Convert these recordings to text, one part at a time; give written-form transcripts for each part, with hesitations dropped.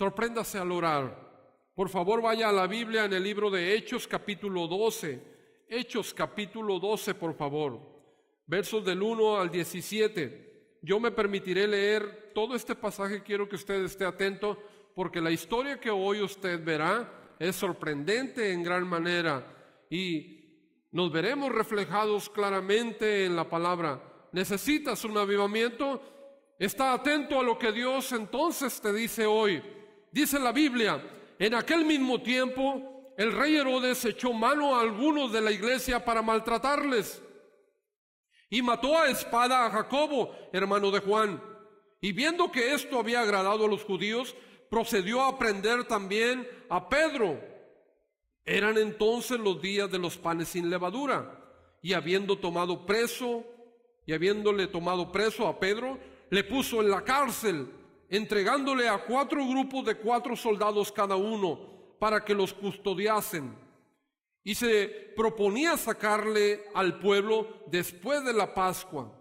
Sorpréndase al orar. Por favor, vaya a la Biblia en el libro de Hechos capítulo 12. Hechos capítulo 12, por favor. Versos del 1 al 17. Yo me permitiré leer todo este pasaje. Quiero que usted esté atento, porque la historia que hoy usted verá es sorprendente en gran manera. Y nos veremos reflejados claramente en la palabra. ¿Necesitas un avivamiento? Está atento a lo que Dios entonces te dice hoy. Dice la Biblia: en aquel mismo tiempo, el rey Herodes echó mano a algunos de la iglesia para maltratarles, y mató a espada a Jacobo, hermano de Juan. Y viendo que esto había agradado a los judíos, procedió a prender también a Pedro. Eran entonces los días de los panes sin levadura, y habiéndole tomado preso a Pedro, le puso en la cárcel, entregándole a 4 grupos de 4 soldados cada uno, para que los custodiasen. Y se proponía sacarle al pueblo después de la Pascua.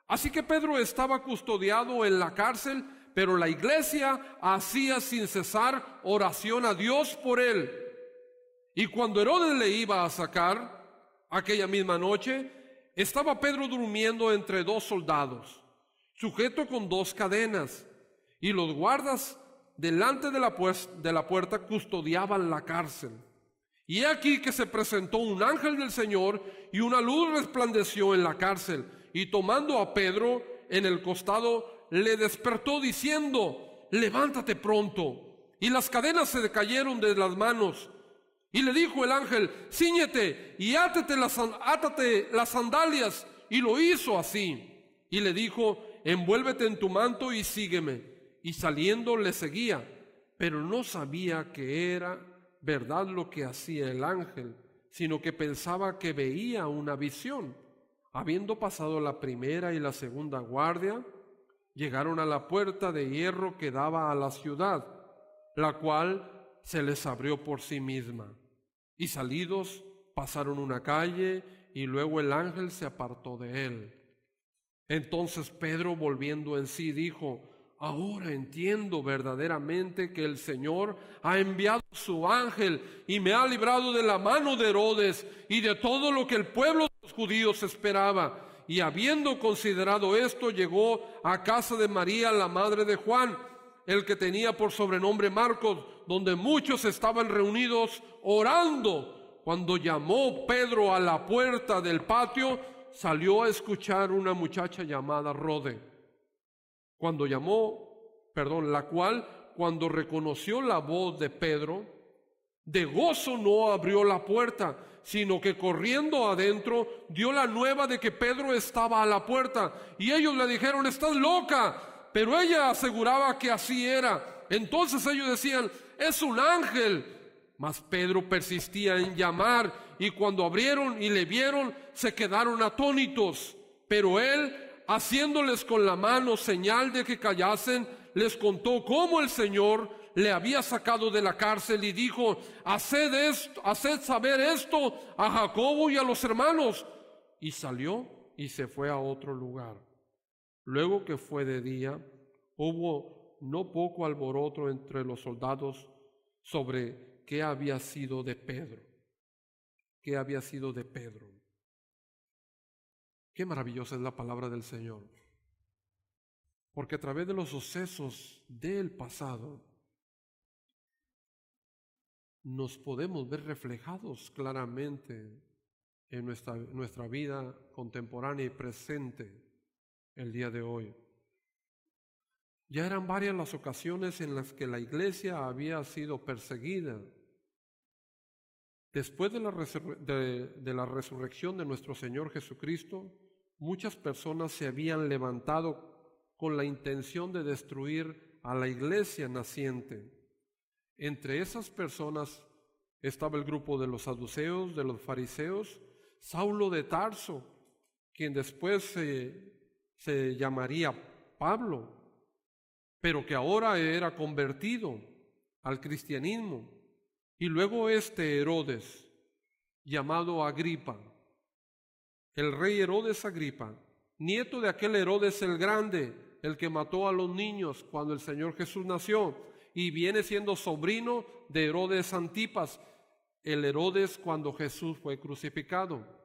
Así que Pedro estaba custodiado en la cárcel, pero la iglesia hacía sin cesar oración a Dios por él. Y cuando Herodes le iba a sacar, aquella misma noche, estaba Pedro durmiendo entre 2 soldados, sujeto con 2 cadenas, y los guardas delante de la puerta custodiaban la cárcel. Y he aquí que se presentó un ángel del Señor, y una luz resplandeció en la cárcel, y tomando a Pedro en el costado, le despertó diciendo: levántate pronto. Y las cadenas se le cayeron de las manos. Y le dijo el ángel: cíñete y átate las sandalias. Y lo hizo así. Y le dijo: envuélvete en tu manto y sígueme. Y saliendo le seguía, pero no sabía que era verdad lo que hacía el ángel, sino que pensaba que veía una visión. Habiendo pasado la primera y la segunda guardia, llegaron a la puerta de hierro que daba a la ciudad, la cual se les abrió por sí misma. Y salidos pasaron una calle, y luego el ángel se apartó de él. Entonces Pedro, volviendo en sí, dijo: ahora entiendo verdaderamente que el Señor ha enviado su ángel y me ha librado de la mano de Herodes y de todo lo que el pueblo de los judíos esperaba. Y habiendo considerado esto, llegó a casa de María, la madre de Juan, el que tenía por sobrenombre Marcos, donde muchos estaban reunidos orando. Cuando llamó Pedro a la puerta del patio, salió a escuchar una muchacha llamada Rode, la cual, cuando reconoció la voz de Pedro, de gozo no abrió la puerta, sino que corriendo adentro dio la nueva de que Pedro estaba a la puerta. Y ellos le dijeron: estás loca. Pero ella aseguraba que así era. Entonces ellos decían: es un ángel. Mas Pedro persistía en llamar, y cuando abrieron y le vieron, se quedaron atónitos. Pero él, haciéndoles con la mano señal de que callasen, les contó cómo el Señor le había sacado de la cárcel, y dijo: haced saber esto a Jacobo y a los hermanos. Y salió y se fue a otro lugar. Luego que fue de día, hubo no poco alboroto entre los soldados sobre qué había sido de Pedro. ¿Qué había sido de Pedro? Qué maravillosa es la palabra del Señor. Porque a través de los sucesos del pasado nos podemos ver reflejados claramente en nuestra vida contemporánea y presente el día de hoy. Ya eran varias las ocasiones en las que la iglesia había sido perseguida. Después de la resurrección de nuestro Señor Jesucristo, muchas personas se habían levantado con la intención de destruir a la iglesia naciente. Entre esas personas estaba el grupo de los saduceos, de los fariseos, Saulo de Tarso, quien después se llamaría Pablo, pero que ahora era convertido al cristianismo. Y luego Herodes, llamado Agripa, el rey Herodes Agripa, nieto de aquel Herodes el Grande, el que mató a los niños cuando el Señor Jesús nació, y viene siendo sobrino de Herodes Antipas, el Herodes cuando Jesús fue crucificado.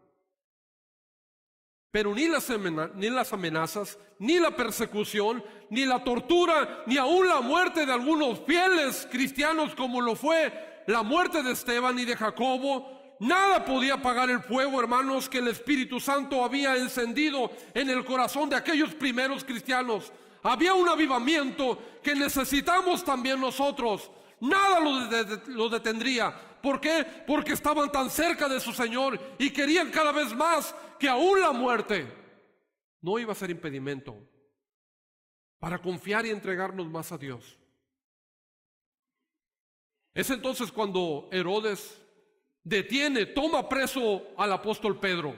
Pero ni las amenazas, ni la persecución, ni la tortura, ni aún la muerte de algunos fieles cristianos como lo fue la muerte de Esteban y de Jacobo, nada podía apagar el fuego, hermanos, que el Espíritu Santo había encendido en el corazón de aquellos primeros cristianos. Había un avivamiento que necesitamos también nosotros. Nada lo detendría. ¿Por qué? Porque estaban tan cerca de su Señor y querían cada vez más que aún la muerte no iba a ser impedimento para confiar y entregarnos más a Dios. Es entonces cuando Herodes toma preso al apóstol Pedro,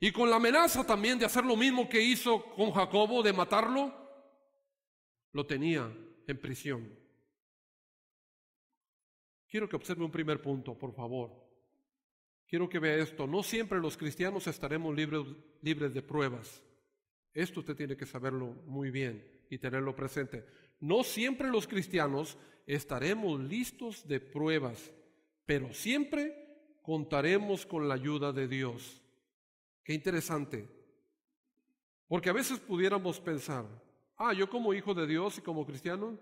y con la amenaza también de hacer lo mismo que hizo con Jacobo, de matarlo, lo tenía en prisión. Quiero que observe un primer punto, por favor. Quiero que vea esto. No siempre los cristianos estaremos libres de pruebas. Esto usted tiene que saberlo muy bien y tenerlo presente. No siempre los cristianos estaremos listos de pruebas, pero siempre contaremos con la ayuda de Dios. Qué interesante. Porque a veces pudiéramos pensar, yo como hijo de Dios y como cristiano,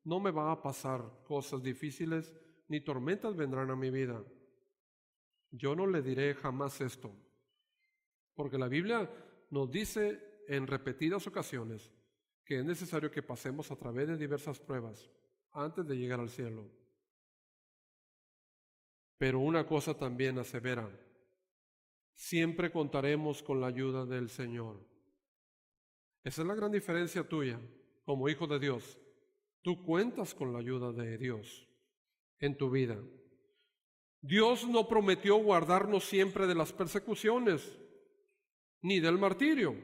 no me va a pasar cosas difíciles, ni tormentas vendrán a mi vida. Yo no le diré jamás esto, porque la Biblia nos dice en repetidas ocasiones que es necesario que pasemos a través de diversas pruebas antes de llegar al cielo. Pero una cosa también asevera: siempre contaremos con la ayuda del Señor. Esa es la gran diferencia tuya como hijo de Dios. Tú cuentas con la ayuda de Dios en tu vida. Dios no prometió guardarnos siempre de las persecuciones ni del martirio,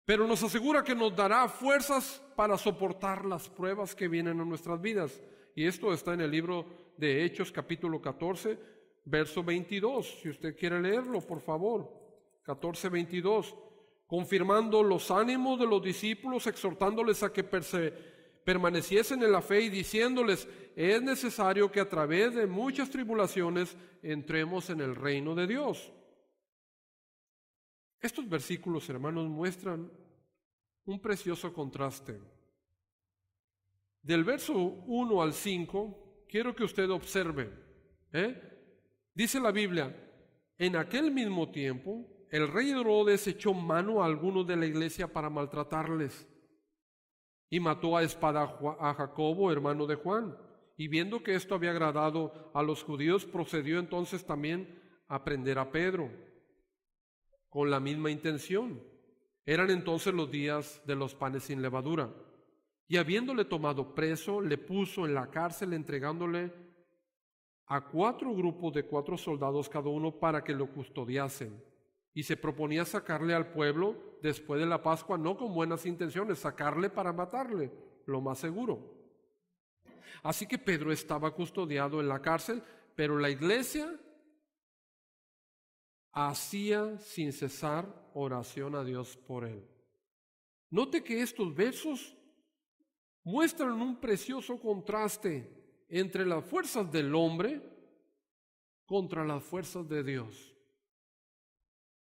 pero nos asegura que nos dará fuerzas para soportar las pruebas que vienen a nuestras vidas. Y esto está en el libro de Hechos, capítulo 14, verso 22. Si usted quiere leerlo, por favor. 14, 22. Confirmando los ánimos de los discípulos, exhortándoles a que permaneciesen en la fe y diciéndoles: es necesario que a través de muchas tribulaciones entremos en el reino de Dios. Estos versículos, hermanos, muestran un precioso contraste. Del verso 1 al 5, quiero que usted observe. Dice la Biblia: en aquel mismo tiempo, el rey Herodes echó mano a algunos de la iglesia para maltratarles, y mató a espada a Jacobo, hermano de Juan. Y viendo que esto había agradado a los judíos, procedió entonces también a prender a Pedro, con la misma intención. Eran entonces los días de los panes sin levadura. Y habiéndole tomado preso, le puso en la cárcel, entregándole a 4 grupos de 4 soldados cada uno para que lo custodiasen. Y se proponía sacarle al pueblo después de la Pascua, no con buenas intenciones, sacarle para matarle, lo más seguro. Así que Pedro estaba custodiado en la cárcel, pero la iglesia hacía sin cesar oración a Dios por él. Note que estos versos muestran un precioso contraste entre las fuerzas del hombre contra las fuerzas de Dios.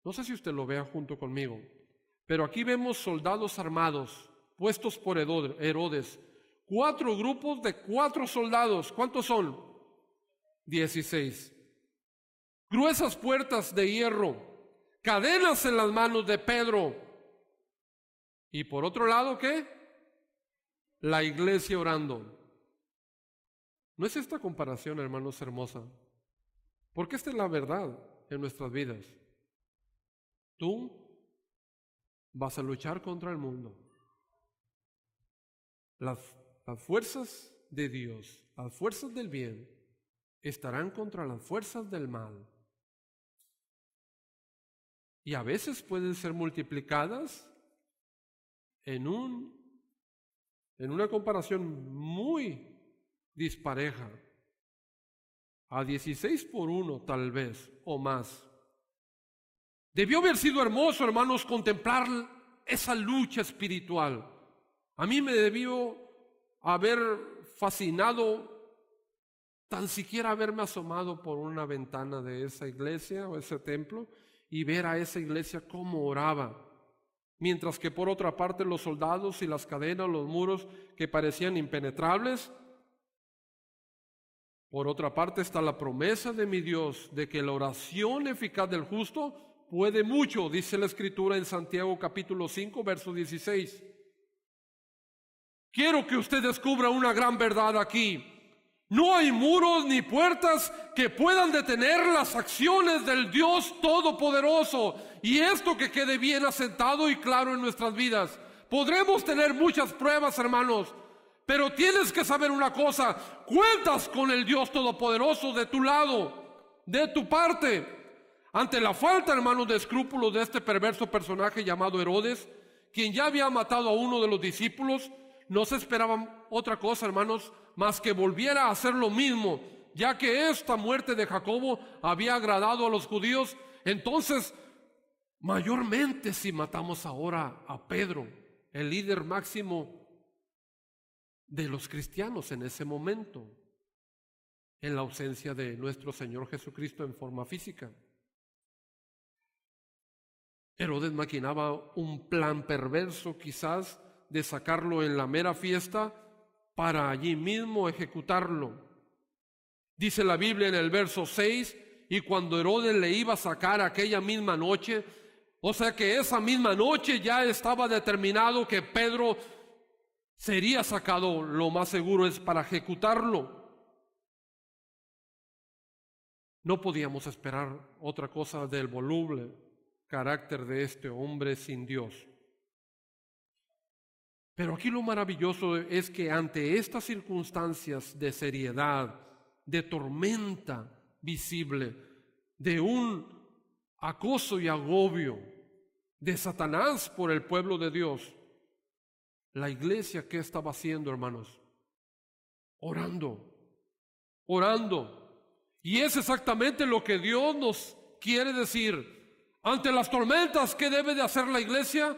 No sé si usted lo vea junto conmigo, pero aquí vemos soldados armados puestos por Herodes. 4 grupos de 4 soldados. ¿Cuántos son? 16. Gruesas puertas de hierro, cadenas en las manos de Pedro. Y por otro lado, ¿qué? La iglesia orando. ¿No es esta comparación, hermanos, hermosa? Porque esta es la verdad en nuestras vidas. Tú vas a luchar contra el mundo. Las fuerzas de Dios, las fuerzas del bien, estarán contra las fuerzas del mal. Y a veces pueden ser multiplicadas en una comparación muy dispareja, a 16 por 1 tal vez, o más. Debió haber sido hermoso, hermanos, contemplar esa lucha espiritual. A mí me debió haber fascinado, tan siquiera haberme asomado por una ventana de esa iglesia o ese templo y ver a esa iglesia cómo oraba. Mientras que por otra parte los soldados y las cadenas, los muros que parecían impenetrables. Por otra parte está la promesa de mi Dios de que la oración eficaz del justo puede mucho, dice la Escritura en Santiago capítulo 5, verso 16. Quiero que usted descubra una gran verdad aquí. No hay muros ni puertas que puedan detener las acciones del Dios Todopoderoso. Y esto que quede bien asentado y claro en nuestras vidas. Podremos tener muchas pruebas, hermanos, pero tienes que saber una cosa: cuentas con el Dios Todopoderoso de tu lado, de tu parte. Ante la falta, hermanos, de escrúpulos de este perverso personaje llamado Herodes, quien ya había matado a uno de los discípulos, no se esperaba otra cosa, hermanos, más que volviera a hacer lo mismo, ya que esta muerte de Jacobo había agradado a los judíos. Entonces, mayormente si matamos ahora a Pedro, el líder máximo de los cristianos en ese momento, en la ausencia de nuestro Señor Jesucristo en forma física. Herodes maquinaba un plan perverso, quizás, de sacarlo en la mera fiesta para allí mismo ejecutarlo. Dice la Biblia en el verso 6, y cuando Herodes le iba a sacar aquella misma noche, o sea que esa misma noche ya estaba determinado que Pedro sería sacado, lo más seguro es para ejecutarlo. No podíamos esperar otra cosa del voluble carácter de este hombre sin Dios. Pero aquí lo maravilloso es que ante estas circunstancias de seriedad, de tormenta visible, de un acoso y agobio de Satanás por el pueblo de Dios, la iglesia, ¿qué estaba haciendo, hermanos? Orando. Y es exactamente lo que Dios nos quiere decir. Ante las tormentas, ¿qué debe de hacer la iglesia?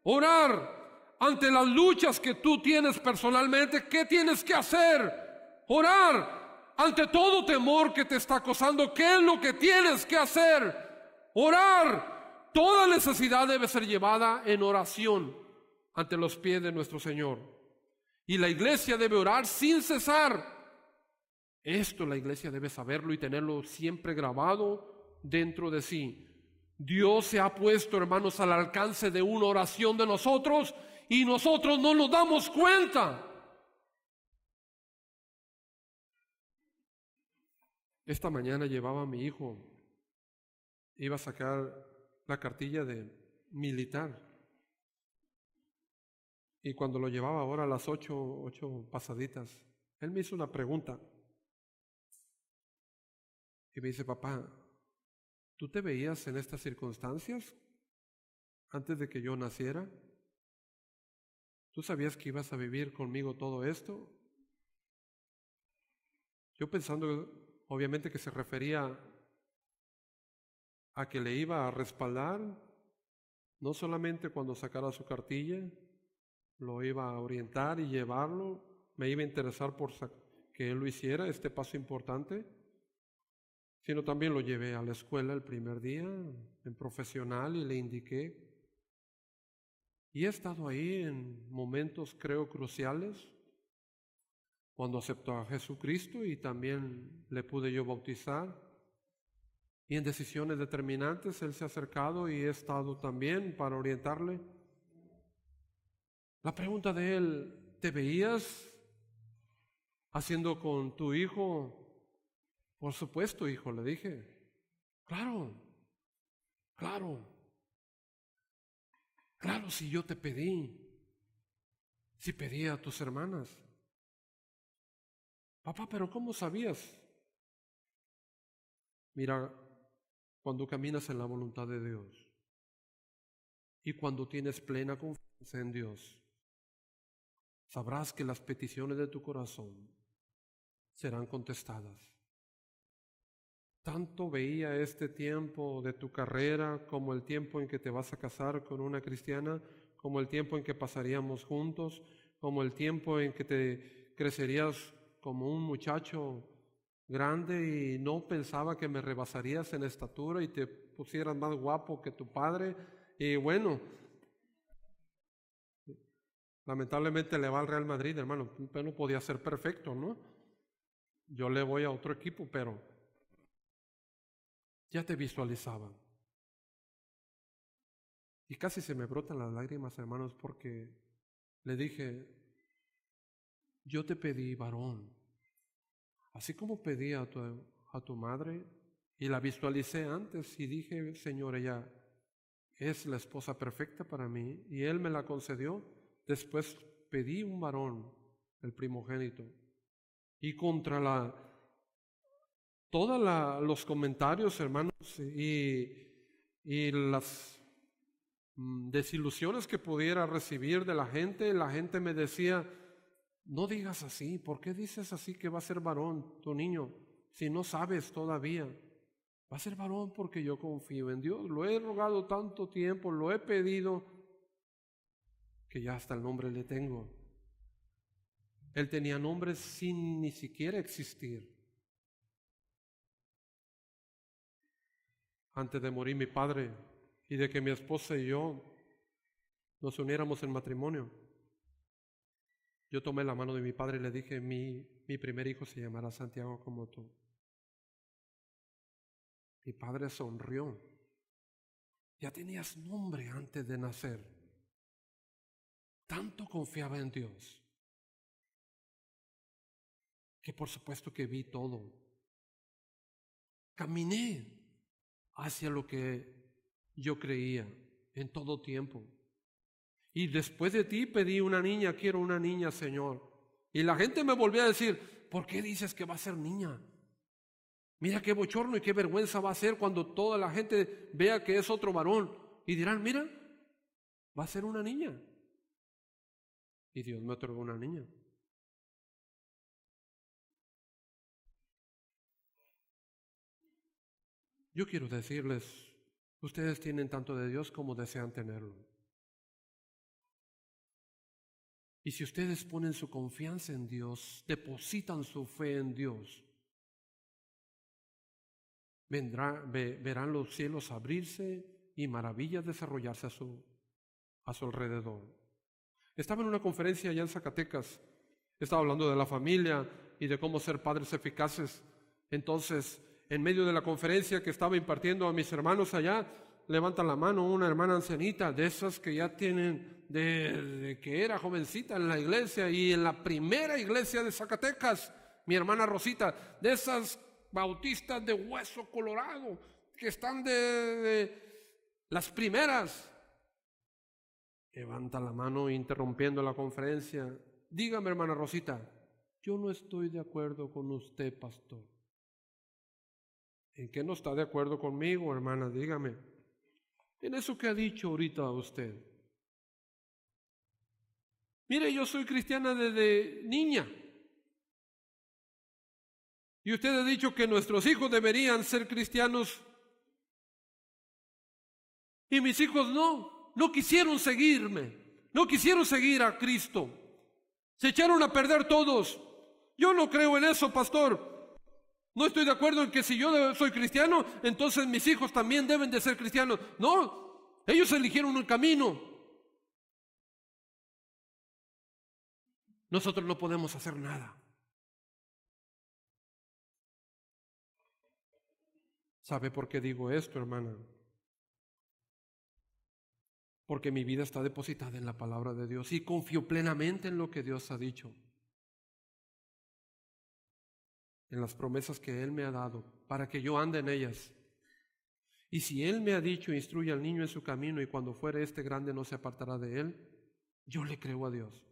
Orar. Ante las luchas que tú tienes personalmente, ¿qué tienes que hacer? Orar. Ante todo temor que te está acosando, ¿qué es lo que tienes que hacer? Orar. Toda necesidad debe ser llevada en oración ante los pies de nuestro Señor. Y la iglesia debe orar sin cesar. Esto la iglesia debe saberlo y tenerlo siempre grabado dentro de sí. Dios se ha puesto, hermanos, al alcance de una oración de nosotros y nosotros no nos damos cuenta. Esta mañana llevaba a mi hijo, iba a sacar la cartilla de militar. Y cuando lo llevaba ahora a las 8 pasaditas, él me hizo una pregunta. Y me dice: papá, ¿tú te veías en estas circunstancias antes de que yo naciera? ¿Tú sabías que ibas a vivir conmigo todo esto? Yo pensando, obviamente, que se refería a que le iba a respaldar, no solamente cuando sacara su cartilla, lo iba a orientar y llevarlo, me iba a interesar por que él lo hiciera, este paso importante, sino también lo llevé a la escuela el primer día, en profesional, y le indiqué. Y he estado ahí en momentos, creo, cruciales, cuando aceptó a Jesucristo y también le pude yo bautizar. Y en decisiones determinantes él se ha acercado y he estado también para orientarle. La pregunta de él: ¿te veías haciendo con tu hijo? Por supuesto, hijo, le dije. Claro, si yo te pedí, si pedí a tus hermanas. Papá, pero ¿cómo sabías? Mira, cuando caminas en la voluntad de Dios y cuando tienes plena confianza en Dios, sabrás que las peticiones de tu corazón serán contestadas. Tanto veía este tiempo de tu carrera como el tiempo en que te vas a casar con una cristiana, como el tiempo en que pasaríamos juntos, como el tiempo en que te crecerías como un muchacho grande y no pensaba que me rebasarías en estatura y te pusieras más guapo que tu padre. Y bueno, lamentablemente le va al Real Madrid, hermano, pero no podía ser perfecto, ¿no? Yo le voy a otro equipo, pero ya te visualizaba. Y casi se me brotan las lágrimas, hermanos, porque le dije, yo te pedí varón, así como pedí a tu madre, y la visualicé antes y dije, Señor, ella es la esposa perfecta para mí, y Él me la concedió. Después pedí un varón, el primogénito, y contra todos los comentarios, hermanos, y las desilusiones que pudiera recibir de la gente me decía, no digas así, ¿por qué dices así que va a ser varón tu niño? Si no sabes todavía, va a ser varón porque yo confío en Dios, lo he rogado tanto tiempo, lo he pedido, que ya hasta el nombre le tengo. Él tenía nombre sin ni siquiera existir. Antes de morir mi padre y de que mi esposa y yo nos uniéramos en matrimonio, yo tomé la mano de mi padre y le dije, mi primer hijo se llamará Santiago como tú. Mi padre sonrió. Ya tenías nombre antes de nacer. Tanto confiaba en Dios, que por supuesto que vi todo. Caminé hacia lo que yo creía en todo tiempo. Y después de ti pedí una niña, quiero una niña, Señor. Y la gente me volvió a decir, ¿por qué dices que va a ser niña? Mira qué bochorno y qué vergüenza va a ser cuando toda la gente vea que es otro varón. Y dirán, mira, va a ser una niña. Y Dios me otorgó una niña. Yo quiero decirles, ustedes tienen tanto de Dios como desean tenerlo. Y si ustedes ponen su confianza en Dios, depositan su fe en Dios, verán los cielos abrirse y maravillas desarrollarse a su alrededor. Estaba en una conferencia allá en Zacatecas, estaba hablando de la familia y de cómo ser padres eficaces. Entonces, en medio de la conferencia que estaba impartiendo a mis hermanos allá, levanta la mano una hermana ancianita, de esas que ya tienen, de que era jovencita en la iglesia, y en la primera iglesia de Zacatecas, mi hermana Rosita, de esas bautistas de hueso colorado, que están de las primeras. Levanta la mano interrumpiendo la conferencia. Dígame, hermana Rosita, yo no estoy de acuerdo con usted, pastor. ¿En qué no está de acuerdo conmigo, hermana? Dígame. En eso que ha dicho ahorita usted. Mire, yo soy cristiana desde niña. Y usted ha dicho que nuestros hijos deberían ser cristianos. Y mis hijos no quisieron seguirme. No quisieron seguir a Cristo. Se echaron a perder todos. Yo no creo en eso, pastor. No estoy de acuerdo en que si yo soy cristiano, entonces mis hijos también deben de ser cristianos. No, ellos eligieron un camino. Nosotros no podemos hacer nada. ¿Sabe por qué digo esto, hermana? Porque mi vida está depositada en la palabra de Dios y confío plenamente en lo que Dios ha dicho, en las promesas que Él me ha dado, para que yo ande en ellas. Y si Él me ha dicho, instruye al niño en su camino, y cuando fuere grande no se apartará de él, yo le creo a Dios.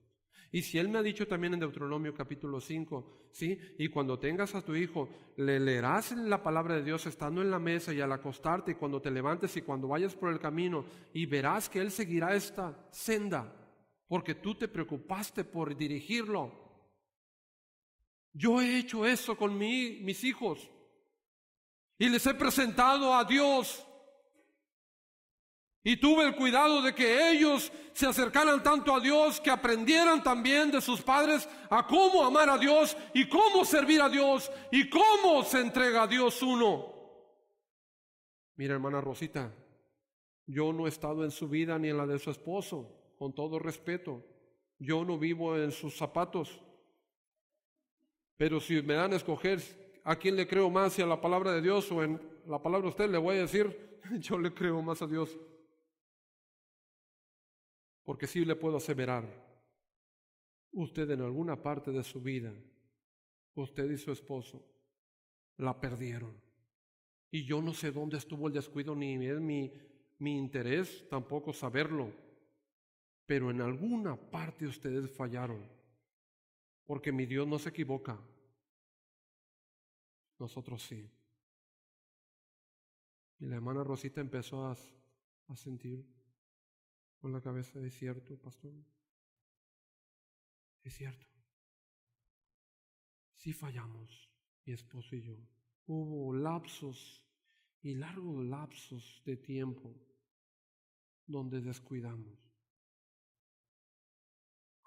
Y si Él me ha dicho también en Deuteronomio capítulo 5, ¿sí? Y cuando tengas a tu hijo, le leerás la palabra de Dios estando en la mesa y al acostarte, y cuando te levantes y cuando vayas por el camino, y verás que Él seguirá esta senda, porque tú te preocupaste por dirigirlo. Yo he hecho eso con mis hijos y les he presentado a Dios. Y tuve el cuidado de que ellos se acercaran tanto a Dios, que aprendieran también de sus padres a cómo amar a Dios y cómo servir a Dios y cómo se entrega a Dios uno. Mira, hermana Rosita, yo no he estado en su vida ni en la de su esposo, con todo respeto. Yo no vivo en sus zapatos. Pero si me dan a escoger a quién le creo más, si a la palabra de Dios o en la palabra de usted, le voy a decir, yo le creo más a Dios. Porque sí le puedo aseverar, usted en alguna parte de su vida, usted y su esposo, la perdieron. Y yo no sé dónde estuvo el descuido, ni es mi interés tampoco saberlo. Pero en alguna parte ustedes fallaron, porque mi Dios no se equivoca. Nosotros sí. Y la hermana Rosita empezó a sentir con la cabeza, es cierto, pastor, es cierto. Sí fallamos, mi esposo y yo. Hubo lapsos y largos lapsos de tiempo donde descuidamos.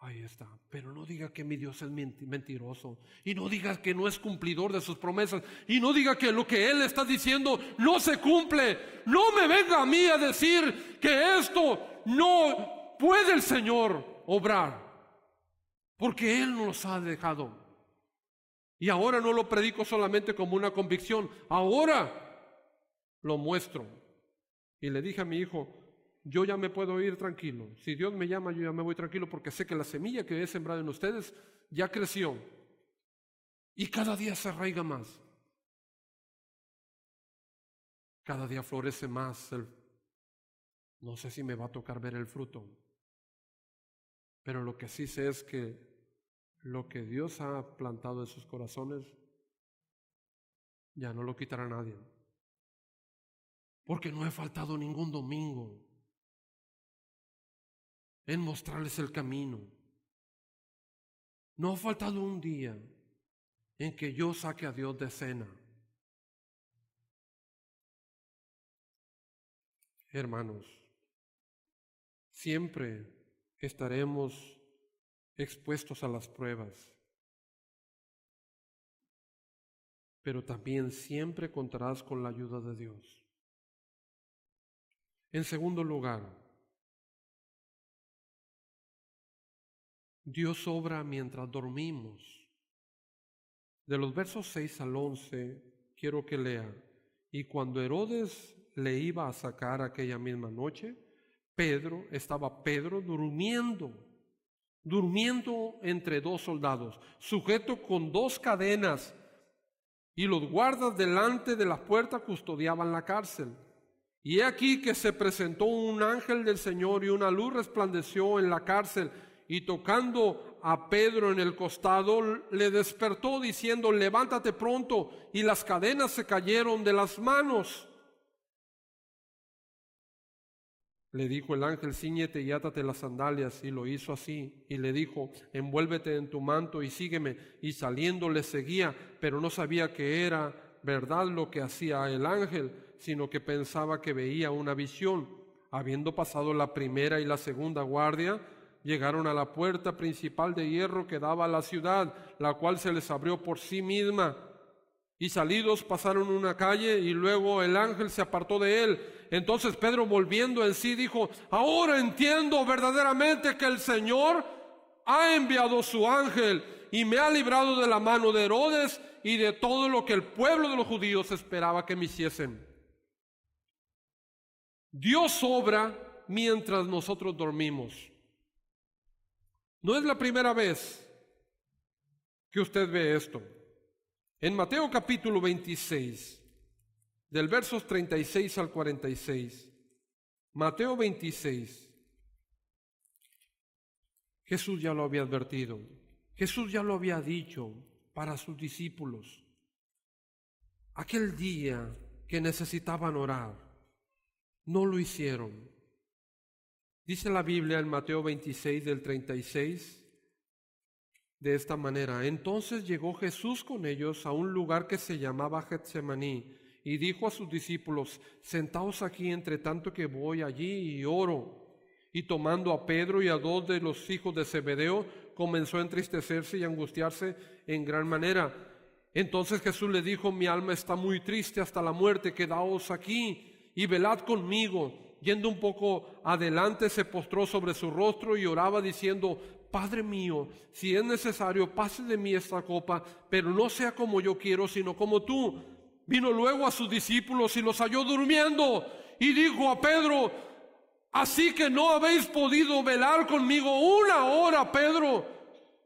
Ahí está. Pero no diga que mi Dios es mentiroso. Y no diga que no es cumplidor de sus promesas. Y no diga que lo que Él está diciendo no se cumple. No me venga a mí a decir que esto no puede el Señor obrar. Porque Él nos ha dejado. Y ahora no lo predico solamente como una convicción. Ahora lo muestro. Y le dije a mi hijo, yo ya me puedo ir tranquilo. Si Dios me llama, yo ya me voy tranquilo, porque sé que la semilla que he sembrado en ustedes ya creció. Y cada día se arraiga más. Cada día florece más. No sé si me va a tocar ver el fruto. Pero lo que sí sé es que lo que Dios ha plantado en sus corazones, ya no lo quitará nadie. Porque no he faltado ningún domingo en mostrarles el camino. No ha faltado un día en que yo saque a Dios de cena. Hermanos, siempre estaremos expuestos a las pruebas, pero también siempre contarás con la ayuda de Dios. En segundo lugar, Dios obra mientras dormimos. De los versos 6 al 11, quiero que lea. Y cuando Herodes le iba a sacar aquella misma noche, estaba Pedro durmiendo entre dos soldados, sujeto con dos cadenas, y los guardas delante de la puerta custodiaban la cárcel. Y he aquí que se presentó un ángel del Señor y una luz resplandeció en la cárcel, y tocando a Pedro en el costado, le despertó diciendo, levántate pronto, y las cadenas se cayeron de las manos. Le dijo el ángel, cíñete y átate las sandalias, y lo hizo así. Y le dijo, envuélvete en tu manto y sígueme. Y saliendo le seguía, pero no sabía que era verdad lo que hacía el ángel, sino que pensaba que veía una visión. Habiendo pasado la primera y la segunda guardia, llegaron a la puerta principal de hierro que daba a la ciudad, la cual se les abrió por sí misma. Y salidos pasaron una calle y luego el ángel se apartó de él. Entonces Pedro, volviendo en sí, dijo, ahora entiendo verdaderamente que el Señor ha enviado su ángel y me ha librado de la mano de Herodes y de todo lo que el pueblo de los judíos esperaba que me hiciesen. Dios obra mientras nosotros dormimos. No es la primera vez que usted ve esto. En Mateo capítulo 26, del versos 36 al 46, Mateo 26, Jesús ya lo había advertido, Jesús ya lo había dicho para sus discípulos. Aquel día que necesitaban orar, no lo hicieron. Dice la Biblia en Mateo 26, del 36, de esta manera, entonces llegó Jesús con ellos a un lugar que se llamaba Getsemaní, y dijo a sus discípulos: sentaos aquí entre tanto que voy allí y oro. Y tomando a Pedro y a 2 de los hijos de Zebedeo, comenzó a entristecerse y angustiarse en gran manera. Entonces Jesús le dijo: mi alma está muy triste hasta la muerte, quedaos aquí y velad conmigo. Yendo un poco adelante, se postró sobre su rostro y oraba diciendo: Padre mío, si es necesario, pase de mí esta copa, pero no sea como yo quiero, sino como tú. Vino luego a sus discípulos y los halló durmiendo, y dijo a Pedro: así que no habéis podido velar conmigo 1 hora, Pedro.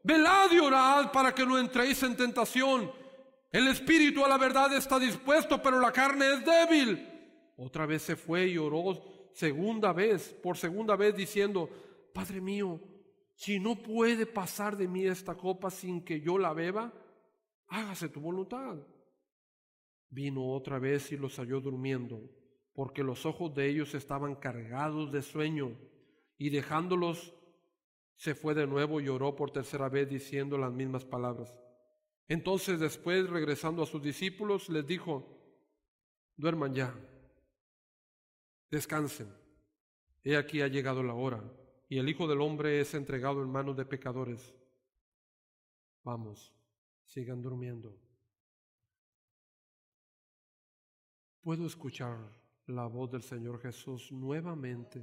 Velad y orad para que no entréis en tentación. El espíritu a la verdad está dispuesto, pero la carne es débil. Otra vez se fue y oró por segunda vez diciendo: Padre mío, si no puede pasar de mí esta copa sin que yo la beba, hágase tu voluntad. Vino otra vez y los halló durmiendo, porque los ojos de ellos estaban cargados de sueño, y dejándolos se fue de nuevo y oró por tercera vez diciendo las mismas palabras. Entonces después, regresando a sus discípulos, les dijo: duerman ya, descansen, he aquí ha llegado la hora, y el Hijo del Hombre es entregado en manos de pecadores. Vamos, sigan durmiendo. Puedo escuchar la voz del Señor Jesús nuevamente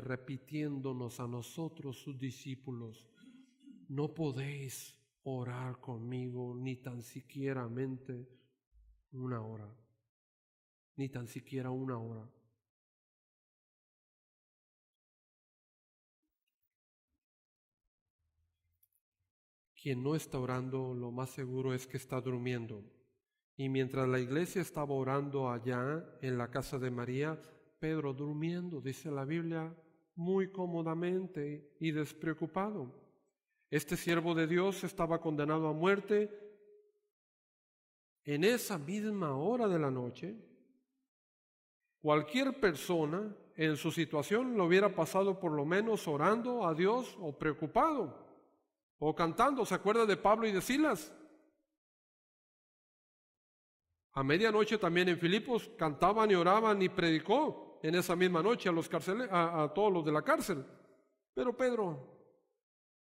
repitiéndonos a nosotros, sus discípulos: no podéis orar conmigo ni tan siquiera 1 hora, ni tan siquiera 1 hora. Quien no está orando, lo más seguro es que está durmiendo. Y mientras la iglesia estaba orando allá en la casa de María, Pedro durmiendo, dice la Biblia, muy cómodamente y despreocupado. Este siervo de Dios estaba condenado a muerte. En esa misma hora de la noche, cualquier persona en su situación lo hubiera pasado por lo menos orando a Dios o preocupado o cantando. ¿Se acuerda de Pablo y de Silas? A medianoche también en Filipos cantaban y oraban y predicó en esa misma noche a todos los de la cárcel. Pero Pedro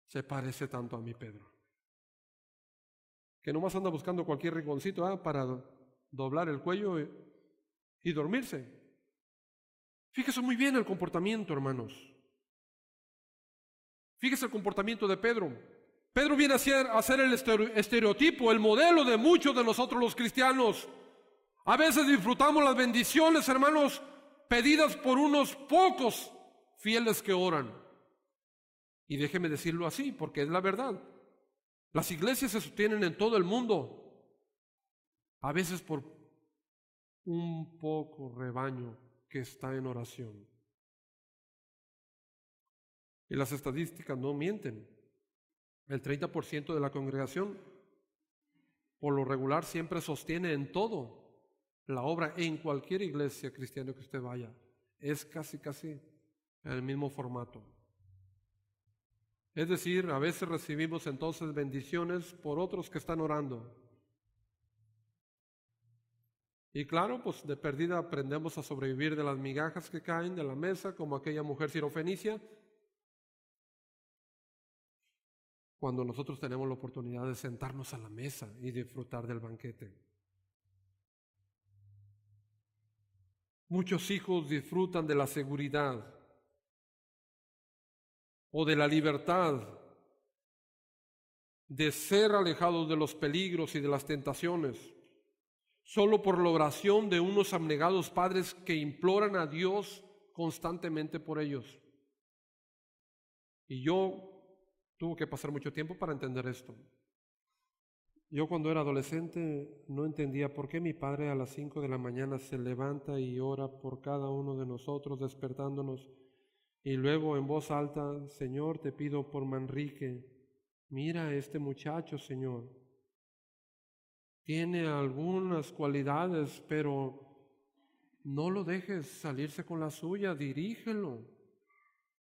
se parece tanto a mí, Pedro, que nomás anda buscando cualquier rinconcito para doblar el cuello y dormirse. Fíjese muy bien el comportamiento, hermanos. Fíjese el comportamiento de Pedro. Pedro viene a ser el estereotipo, el modelo de muchos de nosotros los cristianos. A veces disfrutamos las bendiciones, hermanos, pedidas por unos pocos fieles que oran. Y déjeme decirlo así, porque es la verdad. Las iglesias se sostienen en todo el mundo, a veces por un poco rebaño que está en oración. Y las estadísticas no mienten. El 30% de la congregación, por lo regular, siempre sostiene en todo la obra en cualquier iglesia cristiana que usted vaya. Es casi el mismo formato. Es decir, a veces recibimos entonces bendiciones por otros que están orando. Y claro, pues de perdida aprendemos a sobrevivir de las migajas que caen de la mesa, como aquella mujer sirofenicia, cuando nosotros tenemos la oportunidad de sentarnos a la mesa y disfrutar del banquete. Muchos hijos disfrutan de la seguridad o de la libertad de ser alejados de los peligros y de las tentaciones, solo por la oración de unos abnegados padres que imploran a Dios constantemente por ellos. Y yo tuve que pasar mucho tiempo para entender esto. Yo cuando era adolescente no entendía por qué mi padre a las 5 de la mañana se levanta y ora por cada uno de nosotros, despertándonos, y luego en voz alta: Señor, te pido por Manrique, mira a este muchacho, Señor. Tiene algunas cualidades, pero no lo dejes salirse con la suya, dirígelo.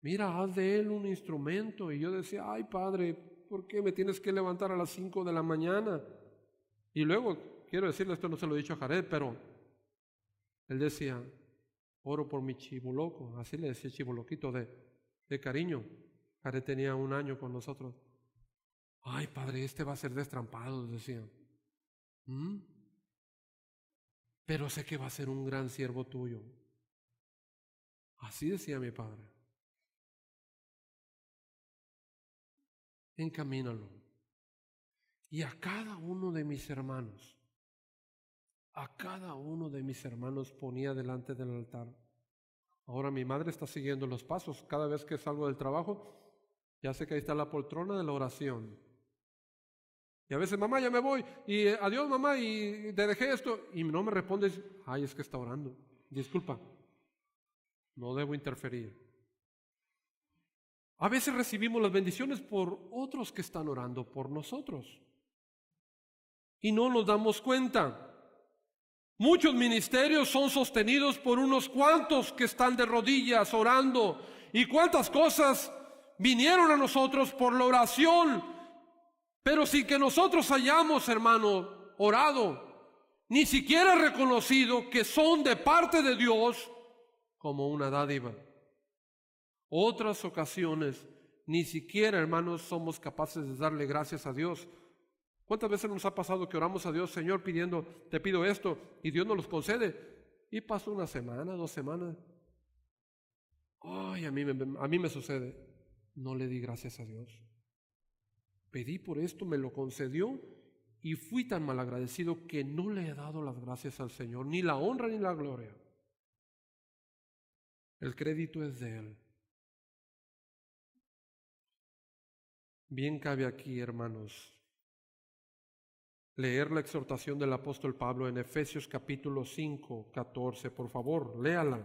Mira, haz de él un instrumento. Y yo decía: ay, Padre, ¿por qué me tienes que levantar a las 5 de la mañana? Y luego quiero decirle, esto no se lo he dicho a Jared, pero él decía, oro por mi chiboloco, así le decía chiboloquito de cariño. Jared tenía 1 año con nosotros. Ay, padre, este va a ser destrampado, decía. Pero sé que va a ser un gran siervo tuyo. Así decía mi padre. Encamínalo. Y a cada uno de mis hermanos, ponía delante del altar. Ahora mi madre está siguiendo los pasos. Cada vez que salgo del trabajo, ya sé que ahí está la poltrona de la oración. Y a veces, mamá, ya me voy, y adiós, mamá, y te dejé esto, y no me respondes, ay, es que está orando. Disculpa, no debo interferir. A veces recibimos las bendiciones por otros que están orando por nosotros. Y no nos damos cuenta. Muchos ministerios son sostenidos por unos cuantos que están de rodillas orando. Y cuántas cosas vinieron a nosotros por la oración, pero sin que nosotros hayamos, hermano, orado, ni siquiera reconocido que son de parte de Dios como una dádiva. Otras ocasiones, ni siquiera, hermanos, somos capaces de darle gracias a Dios. ¿Cuántas veces nos ha pasado que oramos a Dios, Señor, pidiendo, te pido esto, y Dios nos los concede? Y pasó 1 semana, 2 semanas. Ay, a mí me sucede. No le di gracias a Dios. Pedí por esto, me lo concedió, y fui tan malagradecido que no le he dado las gracias al Señor, ni la honra ni la gloria. El crédito es de Él. Bien cabe aquí, hermanos, leer la exhortación del apóstol Pablo en Efesios capítulo 5, 14. Por favor, léala,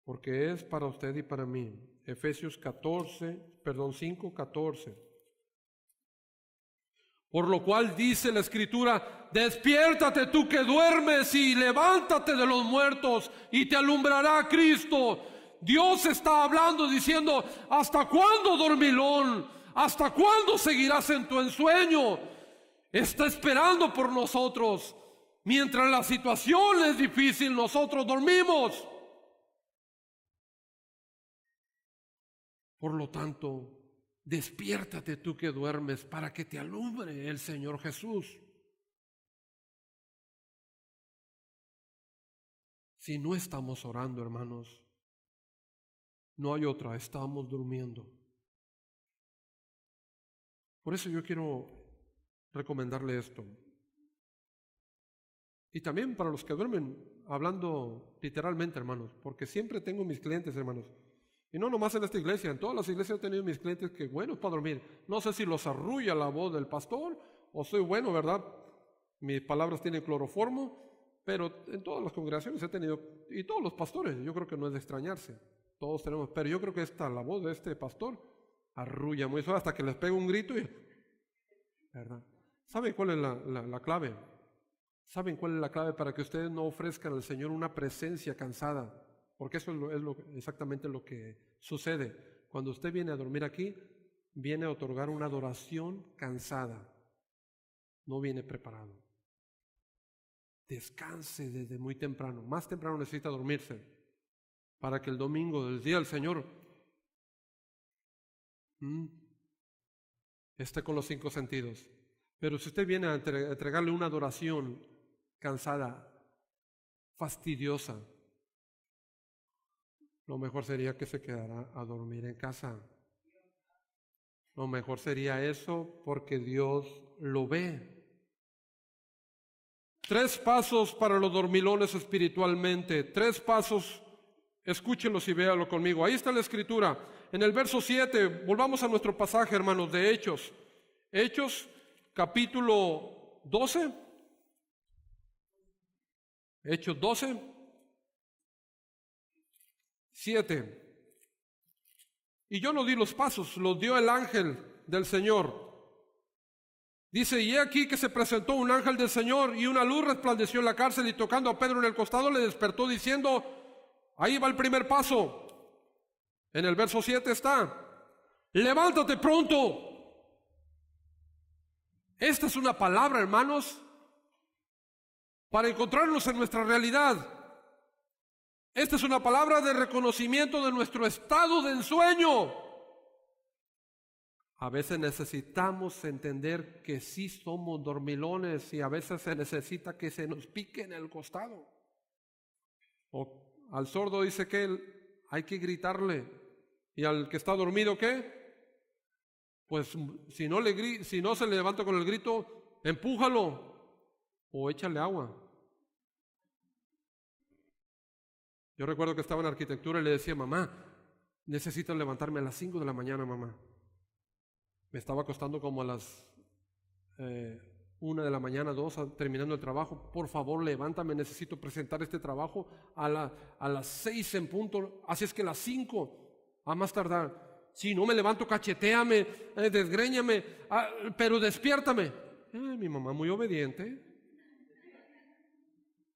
porque es para usted y para mí. Efesios 5, 14. Por lo cual dice la Escritura, despiértate tú que duermes y levántate de los muertos y te alumbrará Cristo. Dios está hablando diciendo, ¿hasta cuándo, dormilón? ¿Hasta cuándo seguirás en tu ensueño? Está esperando por nosotros. Mientras la situación es difícil, nosotros dormimos. Por lo tanto, despiértate tú que duermes para que te alumbre el Señor Jesús. Si no estamos orando, hermanos, no hay otra, estamos durmiendo. Por eso yo quiero recomendarle esto. Y también para los que duermen, hablando literalmente, hermanos, porque siempre tengo mis clientes, hermanos, y no nomás en esta iglesia, en todas las iglesias he tenido mis clientes que buenos para dormir. No sé si los arrulla la voz del pastor o soy bueno, ¿verdad? Mis palabras tienen cloroformo, pero en todas las congregaciones he tenido, y todos los pastores, yo creo que no es de extrañarse, todos tenemos, pero yo creo que la voz de este pastor arrulla muy suave hasta que les pega un grito y, ¿verdad? ¿Saben cuál es la clave? ¿Saben cuál es la clave para que ustedes no ofrezcan al Señor una presencia cansada? Porque eso es exactamente lo que sucede. Cuando usted viene a dormir aquí, viene a otorgar una adoración cansada. No viene preparado. Descanse desde muy temprano. Más temprano necesita dormirse para que el domingo del día del Señor esté con los 5 sentidos. Pero si usted viene a entregarle una adoración cansada, fastidiosa, lo mejor sería que se quedara a dormir en casa. Lo mejor sería eso porque Dios lo ve. 3 pasos para los dormilones espiritualmente. 3 pasos, escúchenlos y véanlo conmigo. Ahí está la Escritura. En el verso 7, volvamos a nuestro pasaje, hermanos, de Hechos. Hechos, capítulo 12. Hechos 12, 7. Y yo no di los pasos, los dio el ángel del Señor. Dice, y he aquí que se presentó un ángel del Señor y una luz resplandeció en la cárcel y tocando a Pedro en el costado le despertó diciendo, ahí va el primer paso. En el verso 7 está, levántate pronto. Esta es una palabra, hermanos, para encontrarnos en nuestra realidad. Esta es una palabra de reconocimiento de nuestro estado de ensueño. A veces necesitamos entender que sí somos dormilones y a veces se necesita que se nos pique en el costado. O al sordo dice que hay que gritarle, y al que está dormido, ¿qué? Pues si no se levanta con el grito, empújalo o échale agua. Yo recuerdo que estaba en arquitectura y le decía, mamá, necesito levantarme a las 5 de la mañana, mamá. Me estaba acostando como a las 1 de la mañana, 2, terminando el trabajo. Por favor, levántame, necesito presentar este trabajo a las 6 en punto. Así es que a las 5, a más tardar. Si no me levanto, cachetéame, desgréñame, pero despiértame. Mi mamá muy obediente.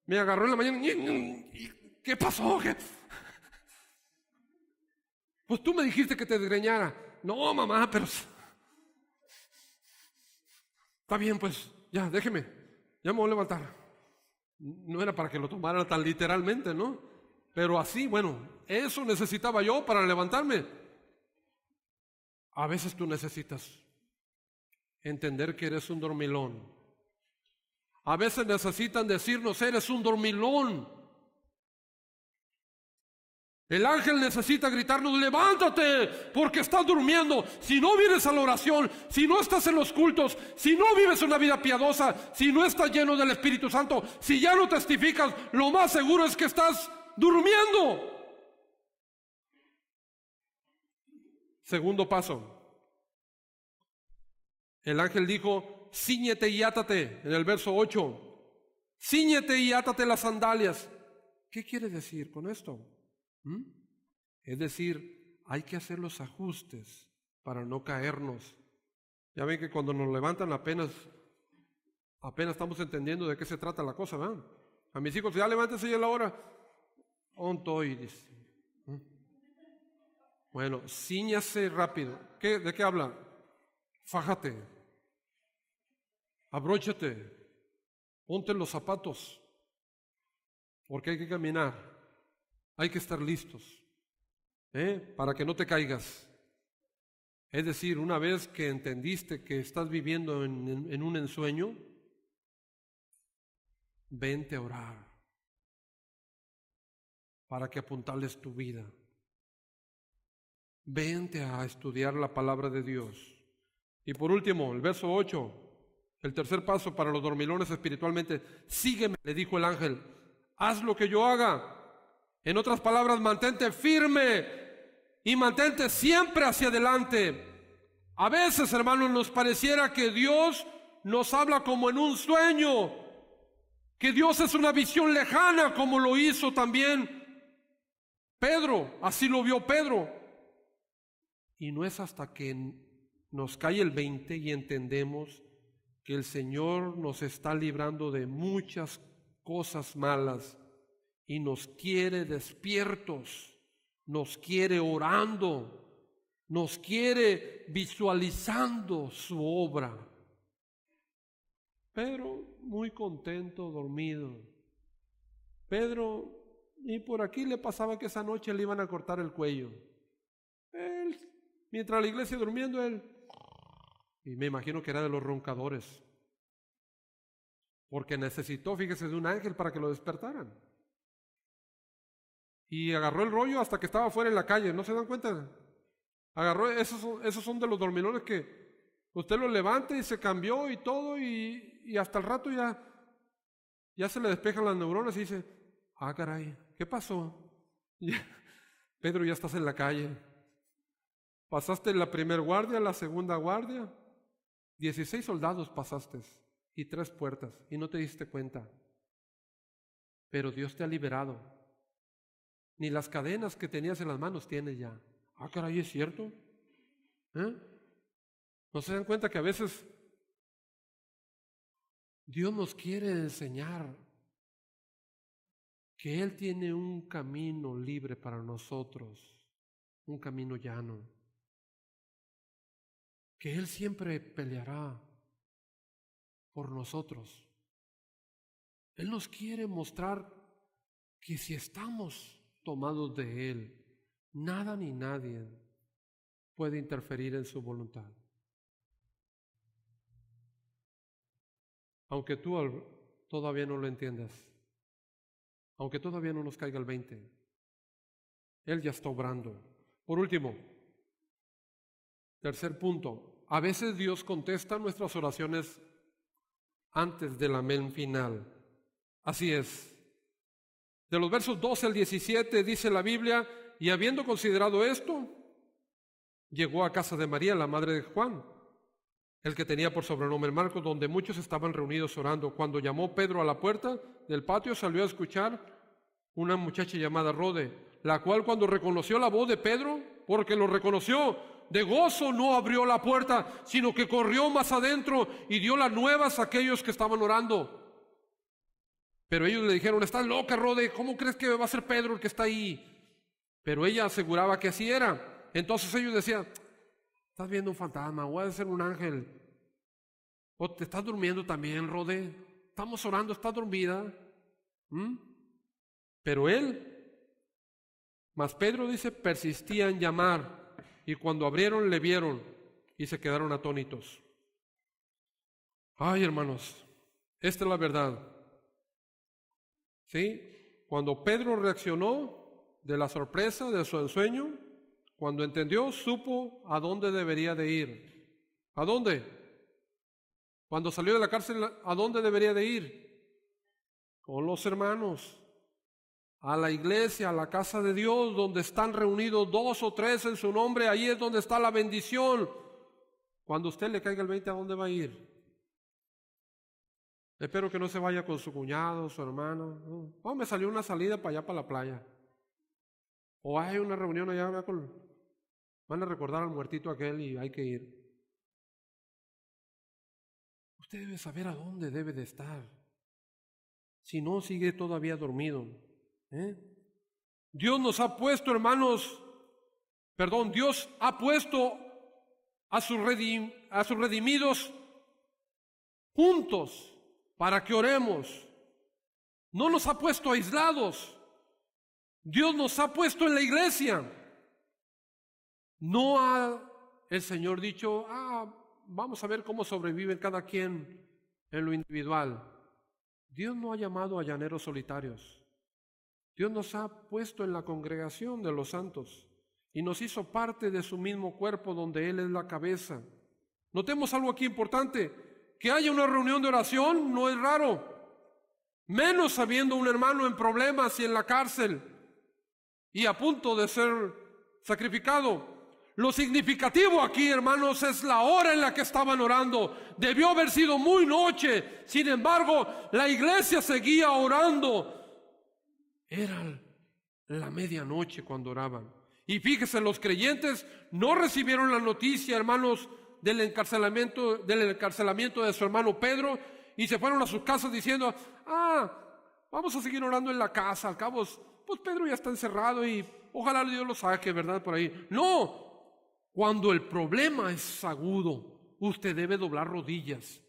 Me agarró en la mañana. ¿Qué pasó? Pues tú me dijiste que te desgreñara. No, mamá, pero está bien, pues ya, déjeme. Ya me voy a levantar. No era para que lo tomara tan literalmente, ¿no? Pero así, bueno, eso necesitaba yo para levantarme. A veces tú necesitas entender que eres un dormilón. A veces necesitan decirnos, eres un dormilón. El ángel necesita gritarnos, levántate, porque estás durmiendo. Si no vienes a la oración, si no estás en los cultos, si no vives una vida piadosa, si no estás lleno del Espíritu Santo, si ya no testificas, lo más seguro es que estás durmiendo. Segundo paso. El ángel dijo, cíñete y átate, en el verso 8. Cíñete y átate las sandalias. ¿Qué quiere decir con esto? Es decir, hay que hacer los ajustes para no caernos. Ya ven que cuando nos levantan apenas estamos entendiendo de qué se trata la cosa, ¿verdad? A mis hijos, ya levántese ya la hora. Ontoy, dice. Bueno, cíñase rápido. ¿De qué habla? Fájate, abróchate, ponte los zapatos, porque hay que caminar, hay que estar listos, para que no te caigas. Es decir, una vez que entendiste que estás viviendo en un ensueño, vente a orar para que apuntales tu vida. Vente a estudiar la palabra de Dios. Y por último, el verso 8, el tercer paso para los dormilones espiritualmente, sígueme, le dijo el ángel, haz lo que yo haga. En otras palabras, mantente firme y mantente siempre hacia adelante. A veces, hermanos, nos pareciera que Dios nos habla como en un sueño, que Dios es una visión lejana, como lo hizo también Pedro, así lo vio Pedro. Y no es hasta que nos cae el 20 y entendemos que el Señor nos está librando de muchas cosas malas y nos quiere despiertos, nos quiere orando, nos quiere visualizando su obra. Pedro muy contento, dormido. Pedro, y por aquí le pasaba que esa noche le iban a cortar el cuello. Mientras la iglesia durmiendo, y me imagino que era de los roncadores, porque necesitó, fíjese, de un ángel para que lo despertaran. Y agarró el rollo hasta que estaba fuera en la calle, ¿no se dan cuenta? Agarró, esos son de los dormilones que usted lo levanta y se cambió y todo, y hasta el rato ya se le despejan las neuronas y dice, caray, ¿qué pasó? Pedro, ya estás en la calle. Pasaste la primera guardia, la segunda guardia, 16 soldados pasaste y 3 puertas y no te diste cuenta. Pero Dios te ha liberado. Ni las cadenas que tenías en las manos tienes ya. Caray, ¿es cierto? ¿No se dan cuenta que a veces Dios nos quiere enseñar que Él tiene un camino libre para nosotros, un camino llano? Que Él siempre peleará por nosotros. Él nos quiere mostrar que si estamos tomados de Él, nada ni nadie puede interferir en su voluntad. Aunque tú todavía no lo entiendas, aunque todavía no nos caiga el 20, Él ya está obrando. Por último, tercer punto, a veces Dios contesta nuestras oraciones antes del amén final. Así es. De los versos 12 al 17 dice la Biblia, y habiendo considerado esto, llegó a casa de María, la madre de Juan, el que tenía por sobrenombre Marcos, donde muchos estaban reunidos orando. Cuando llamó Pedro a la puerta del patio, salió a escuchar una muchacha llamada Rode, la cual cuando reconoció la voz de Pedro, porque lo reconoció, de gozo no abrió la puerta, sino que corrió más adentro y dio las nuevas a aquellos que estaban orando. Pero ellos le dijeron, estás loca, Rode, ¿cómo crees que va a ser Pedro el que está ahí? Pero ella aseguraba que así era. Entonces ellos decían, estás viendo un fantasma, o ha de ser un ángel. O te estás durmiendo también, Rode. Estamos orando, estás dormida. Pero mas Pedro dice, persistía en llamar. Y cuando abrieron, le vieron y se quedaron atónitos. Ay, hermanos, esta es la verdad. ¿Sí? Cuando Pedro reaccionó de la sorpresa de su ensueño, cuando entendió, supo a dónde debería de ir. ¿A dónde? Cuando salió de la cárcel, ¿a dónde debería de ir? Con los hermanos, a la iglesia, a la casa de Dios, donde están reunidos 2 o 3 en su nombre. Ahí es donde está la bendición. Cuando a usted le caiga el 20, ¿a dónde va a ir? Espero que no se vaya con su cuñado, su hermano. Oh, me salió una salida para allá, para la playa. O hay una reunión allá, van a recordar al muertito aquel y hay que ir. Usted debe saber a dónde debe de estar. Si no, sigue todavía dormido. Dios nos ha puesto, hermanos, Dios ha puesto a sus redimidos juntos para que oremos. No nos ha puesto aislados. Dios nos ha puesto en la iglesia. No ha el Señor dicho, vamos a ver cómo sobrevive cada quien en lo individual. Dios no ha llamado a llaneros solitarios. Dios nos ha puesto en la congregación de los santos y nos hizo parte de su mismo cuerpo donde Él es la cabeza. Notemos algo aquí importante. Que haya una reunión de oración no es raro, menos habiendo un hermano en problemas y en la cárcel y a punto de ser sacrificado. Lo significativo aquí, hermanos, es la hora en la que estaban orando. Debió haber sido muy noche, sin embargo, la iglesia seguía orando. Era la medianoche cuando oraban. Y fíjese, los creyentes no recibieron la noticia, hermanos, del encarcelamiento de su hermano Pedro, y se fueron a sus casas diciendo, vamos a seguir orando en la casa, al cabo, pues Pedro ya está encerrado y ojalá Dios lo saque, ¿verdad? Por ahí. No, cuando el problema es agudo, usted debe doblar rodillas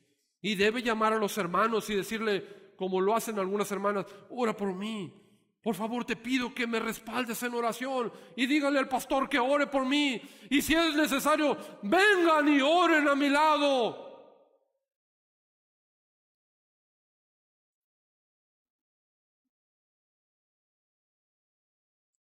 y debe llamar a los hermanos y decirle, como lo hacen algunas hermanas, ora por mí. Por favor, te pido que me respaldes en oración y dígale al pastor que ore por mí. Y si es necesario, vengan y oren a mi lado.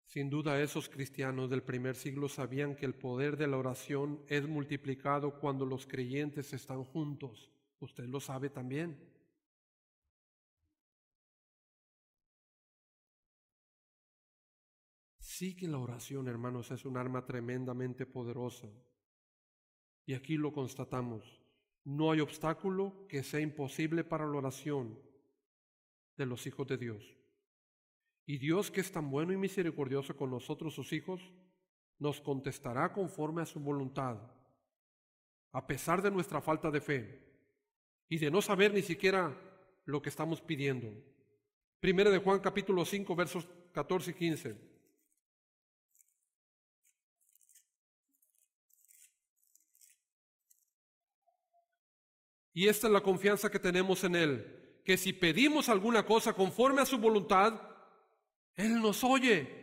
Sin duda, esos cristianos del primer siglo sabían que el poder de la oración es multiplicado cuando los creyentes están juntos. Usted lo sabe también. Sí que la oración, hermanos, es un arma tremendamente poderosa. Y aquí lo constatamos. No hay obstáculo que sea imposible para la oración de los hijos de Dios. Y Dios, que es tan bueno y misericordioso con nosotros, sus hijos, nos contestará conforme a su voluntad, a pesar de nuestra falta de fe y de no saber ni siquiera lo que estamos pidiendo. Primera de Juan capítulo 5, versos 14 y 15. Y esta es la confianza que tenemos en Él, que si pedimos alguna cosa conforme a su voluntad, Él nos oye.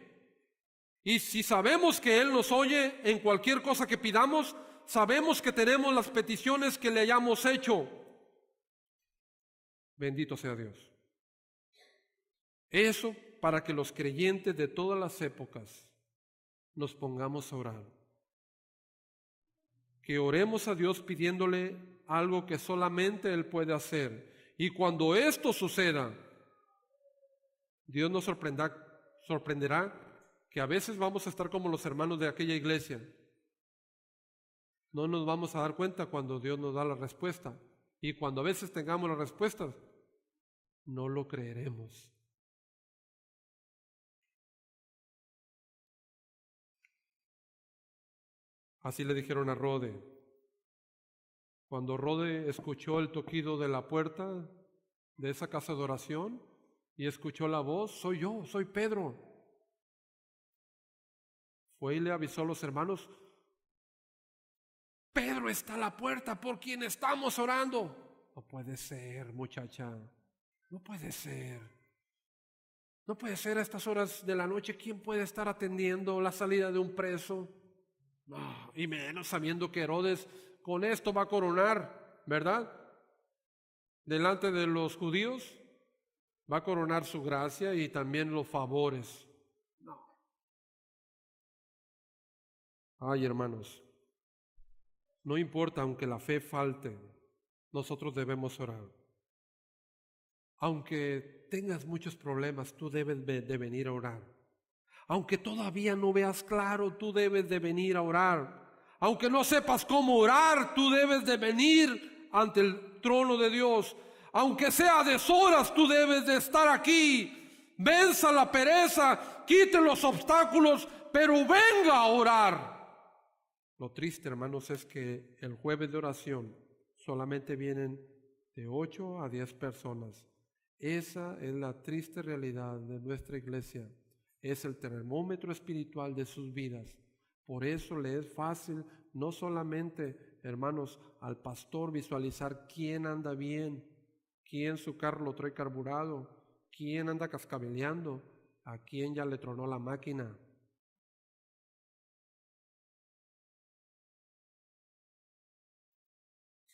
Y si sabemos que Él nos oye en cualquier cosa que pidamos, sabemos que tenemos las peticiones que le hayamos hecho. Bendito sea Dios. Eso para que los creyentes de todas las épocas nos pongamos a orar. Que oremos a Dios pidiéndole algo que solamente Él puede hacer. Y cuando esto suceda, Dios nos sorprenderá que a veces vamos a estar como los hermanos de aquella iglesia. No nos vamos a dar cuenta cuando Dios nos da la respuesta. Y cuando a veces tengamos las respuestas, no lo creeremos. Así le dijeron a Rode. Cuando Rode escuchó el toquido de la puerta de esa casa de oración y escuchó la voz, soy yo, soy Pedro. Fue y le avisó a los hermanos, Pedro está a la puerta por quien estamos orando. No puede ser, muchacha, no puede ser. No puede ser a estas horas de la noche. ¿Quién puede estar atendiendo la salida de un preso? No, y menos sabiendo que Herodes con esto va a coronar, ¿verdad? Delante de los judíos va a coronar su gracia y también los favores. No. Ay, hermanos, no importa aunque la fe falte, nosotros debemos orar. Aunque tengas muchos problemas, tú debes de venir a orar. Aunque todavía no veas claro, tú debes de venir a orar. Aunque no sepas cómo orar, tú debes de venir ante el trono de Dios. Aunque sea a deshoras, tú debes de estar aquí. Venza la pereza, quite los obstáculos, pero venga a orar. Lo triste, hermanos, es que el jueves de oración solamente vienen de 8 a 10 personas. Esa es la triste realidad de nuestra iglesia. Es el termómetro espiritual de sus vidas. Por eso le es fácil, no solamente, hermanos, al pastor visualizar quién anda bien, quién su carro lo trae carburado, quién anda cascabeleando, a quién ya le tronó la máquina.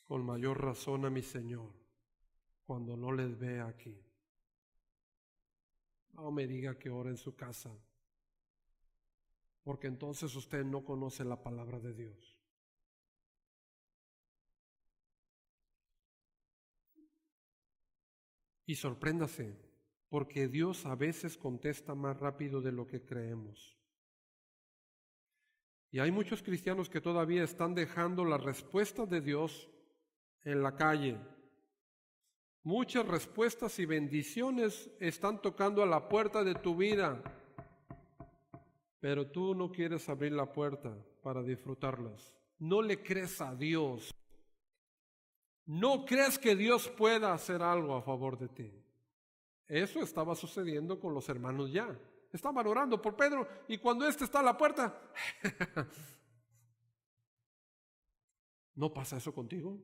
Con mayor razón a mi Señor, cuando no les vea aquí. No me diga que ore en su casa, porque entonces usted no conoce la palabra de Dios. Y sorpréndase, porque Dios a veces contesta más rápido de lo que creemos. Y hay muchos cristianos que todavía están dejando la respuesta de Dios en la calle. Muchas respuestas y bendiciones están tocando a la puerta de tu vida, pero tú no quieres abrir la puerta para disfrutarlas. No le crees a Dios. No crees que Dios pueda hacer algo a favor de ti. Eso estaba sucediendo con los hermanos ya. Estaban orando por Pedro y cuando éste está a la puerta, ¿no pasa eso contigo?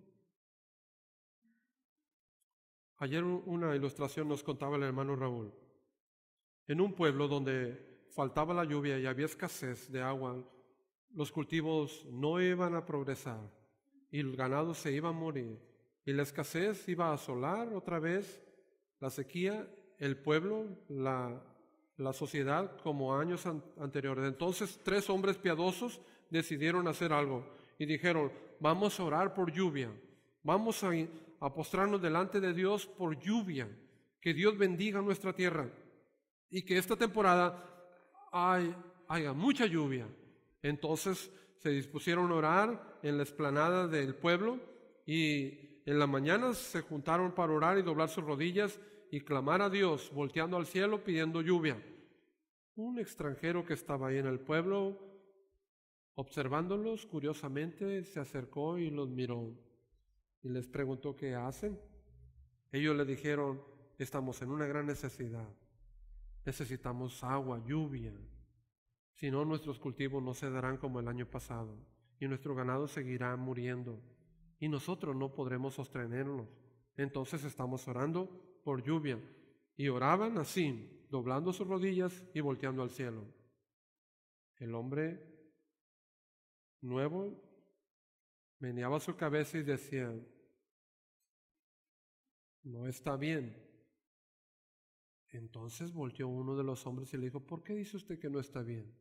Ayer una ilustración nos contaba el hermano Raúl. En un pueblo donde faltaba la lluvia y había escasez de agua, los cultivos no iban a progresar y el ganado se iba a morir. Y la escasez iba a asolar otra vez la sequía, el pueblo, la sociedad como años anteriores. Entonces 3 hombres piadosos decidieron hacer algo y dijeron, vamos a orar por lluvia, vamos a postrarnos delante de Dios por lluvia, que Dios bendiga nuestra tierra y que esta temporada haya mucha lluvia. Entonces se dispusieron a orar en la explanada del pueblo y en la mañana se juntaron para orar y doblar sus rodillas y clamar a Dios, volteando al cielo pidiendo lluvia. Un extranjero que estaba ahí en el pueblo, observándolos curiosamente, se acercó y los miró y les preguntó qué hacen. Ellos le dijeron, estamos en una gran necesidad, necesitamos agua, lluvia, si no nuestros cultivos no se darán como el año pasado y nuestro ganado seguirá muriendo y nosotros no podremos sostenernos. entonces estamos orando por lluvia. Y oraban así, doblando sus rodillas y volteando al cielo. El hombre nuevo meneaba su cabeza y decía, no está bien. Entonces volteó uno de los hombres y le dijo, ¿por qué dice usted que no está bien?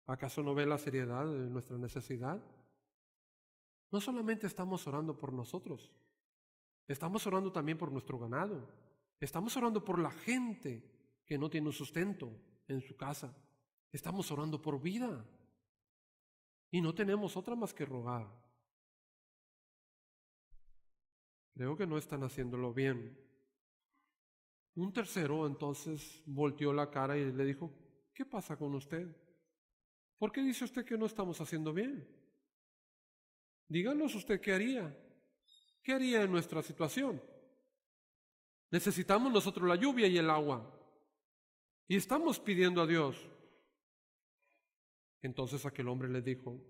¿Acaso no ve la seriedad de nuestra necesidad? No solamente estamos orando por nosotros, estamos orando también por nuestro ganado. Estamos orando por la gente que no tiene un sustento en su casa. Estamos orando por vida. Y no tenemos otra más que rogar. Creo que no están haciéndolo bien. Un tercero entonces volteó la cara y le dijo, ¿qué pasa con usted? ¿Por qué dice usted que no estamos haciendo bien? Díganos usted qué haría. ¿Qué haría en nuestra situación? Necesitamos nosotros la lluvia y el agua. Y estamos pidiendo a Dios. Entonces aquel hombre le dijo,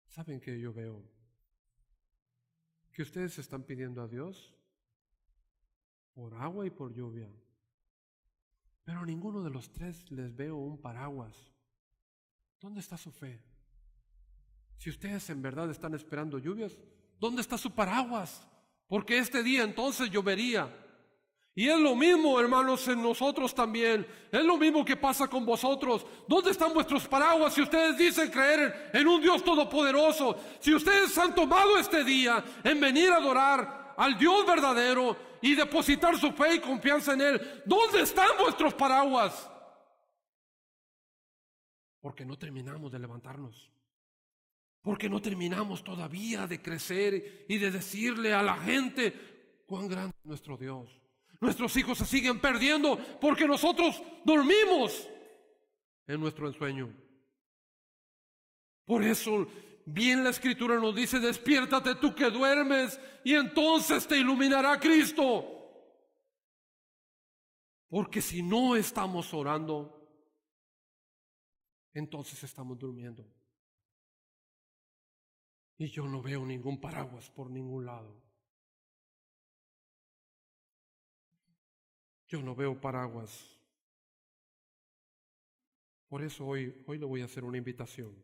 ¿saben qué yo veo? Que ustedes están pidiendo a Dios por agua y por lluvia. Pero a ninguno de los tres les veo un paraguas. ¿Dónde está su fe? Si ustedes en verdad están esperando lluvias, ¿dónde está su paraguas? Porque este día entonces llovería. Y es lo mismo, hermanos, en nosotros también. Es lo mismo que pasa con vosotros. ¿Dónde están vuestros paraguas si ustedes dicen creer en un Dios todopoderoso? Si ustedes han tomado este día en venir a adorar al Dios verdadero y depositar su fe y confianza en Él, ¿dónde están vuestros paraguas? Porque no terminamos de levantarnos. Porque no terminamos todavía de crecer y de decirle a la gente cuán grande es nuestro Dios. Nuestros hijos se siguen perdiendo porque nosotros dormimos en nuestro ensueño. Por eso, bien la Escritura nos dice, despiértate tú que duermes y entonces te iluminará Cristo. Porque si no estamos orando, entonces estamos durmiendo. Y yo no veo ningún paraguas por ningún lado. Yo no veo paraguas. Por eso hoy le voy a hacer una invitación.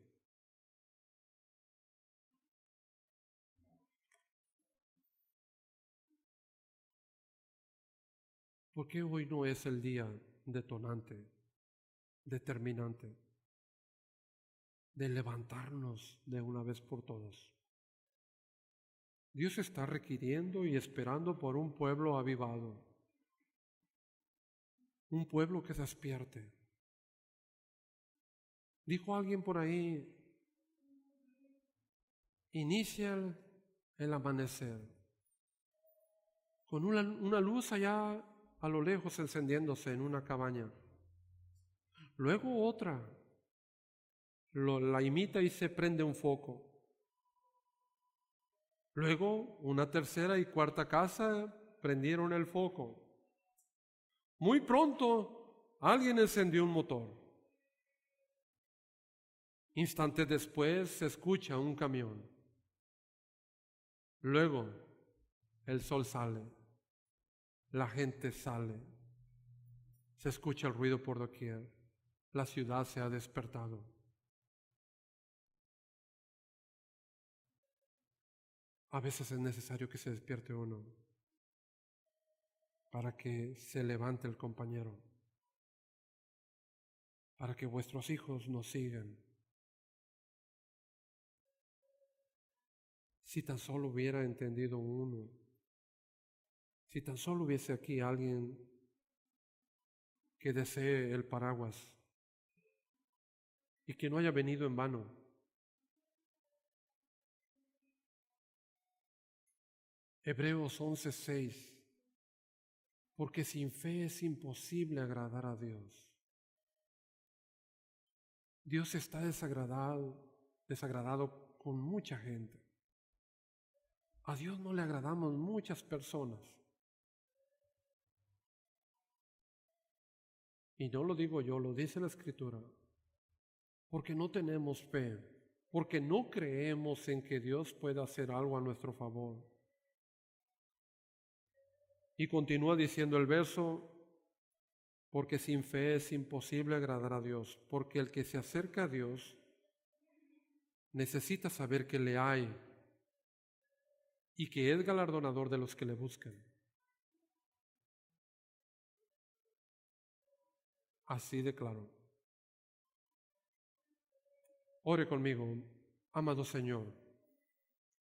¿Por qué hoy no es el día detonante, determinante, de levantarnos de una vez por todas? Dios está requiriendo y esperando por un pueblo avivado, un pueblo que despierte. Dijo alguien por ahí, inicia el amanecer, con una luz allá a lo lejos encendiéndose en una cabaña. Luego otra la imita y se prende un foco. Luego una tercera y cuarta casa prendieron el foco. Muy pronto alguien encendió un motor. Instantes después se escucha un camión. Luego el sol sale, la gente sale, se escucha el ruido por doquier, la ciudad se ha despertado. A veces es necesario que se despierte uno para que se levante el compañero, para que vuestros hijos nos sigan. Si tan solo hubiera entendido uno, si tan solo hubiese aquí alguien que desee el paraguas y que no haya venido en vano. Hebreos 11:6, porque sin fe es imposible agradar a Dios. Dios está desagradado con mucha gente. A Dios no le agradamos muchas personas. Y no lo digo yo, lo dice la Escritura. Porque no tenemos fe, porque no creemos en que Dios pueda hacer algo a nuestro favor. Y continúa diciendo el verso, porque sin fe es imposible agradar a Dios, porque el que se acerca a Dios necesita saber que le hay y que es galardonador de los que le buscan. Así de claro. Ore conmigo, amado Señor.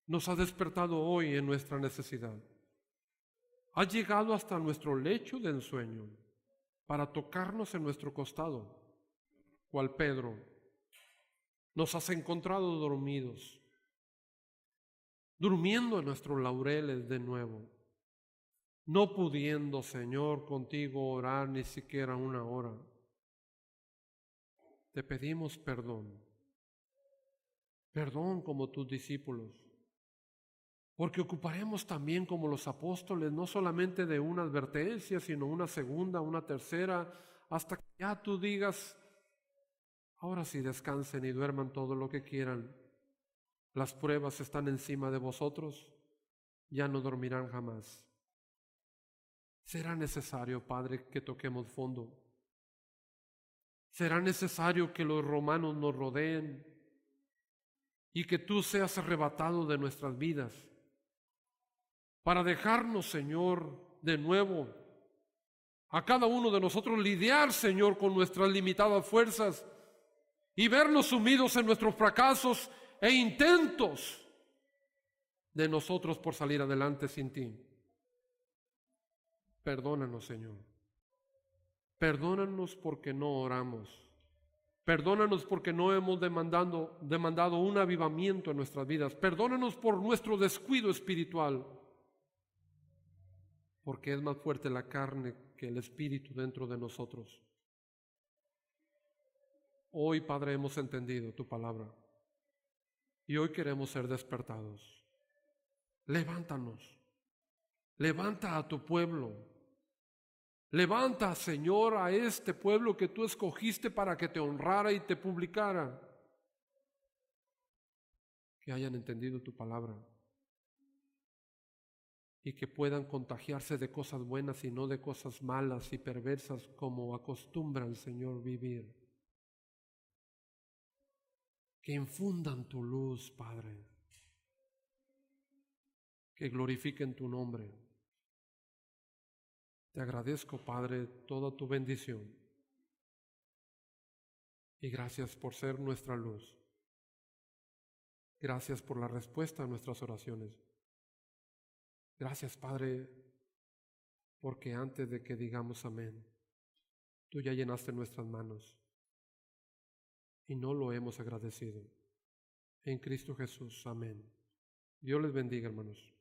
Nos ha despertado hoy en nuestra necesidad. Has llegado hasta nuestro lecho de ensueño para tocarnos en nuestro costado, cual Pedro. Nos has encontrado dormidos, durmiendo en nuestros laureles de nuevo, no pudiendo, Señor, contigo orar ni siquiera una hora. Te pedimos perdón, perdón como tus discípulos, porque ocuparemos también como los apóstoles, no solamente de una advertencia, sino una segunda, una tercera, hasta que ya tú digas, ahora sí descansen y duerman todo lo que quieran. Las pruebas están encima de vosotros, ya no dormirán jamás. Será necesario, Padre, que toquemos fondo. Será necesario que los romanos nos rodeen y que tú seas arrebatado de nuestras vidas para dejarnos, Señor, de nuevo a cada uno de nosotros lidiar, Señor, con nuestras limitadas fuerzas y vernos sumidos en nuestros fracasos e intentos de nosotros por salir adelante sin ti. Perdónanos, Señor. Perdónanos porque no oramos. Perdónanos porque no hemos demandado un avivamiento en nuestras vidas. Perdónanos por nuestro descuido espiritual, porque es más fuerte la carne que el espíritu dentro de nosotros. Hoy, Padre, hemos entendido tu palabra y hoy queremos ser despertados. Levántanos, levanta a tu pueblo. Levanta, Señor, a este pueblo que tú escogiste para que te honrara y te publicara. Que hayan entendido tu palabra y que puedan contagiarse de cosas buenas y no de cosas malas y perversas como acostumbran, Señor, vivir. Que infundan tu luz, Padre. Que glorifiquen tu nombre. Te agradezco, Padre, toda tu bendición. Y gracias por ser nuestra luz. Gracias por la respuesta a nuestras oraciones. Gracias, Padre, porque antes de que digamos amén, tú ya llenaste nuestras manos y no lo hemos agradecido. En Cristo Jesús, amén. Dios les bendiga, hermanos.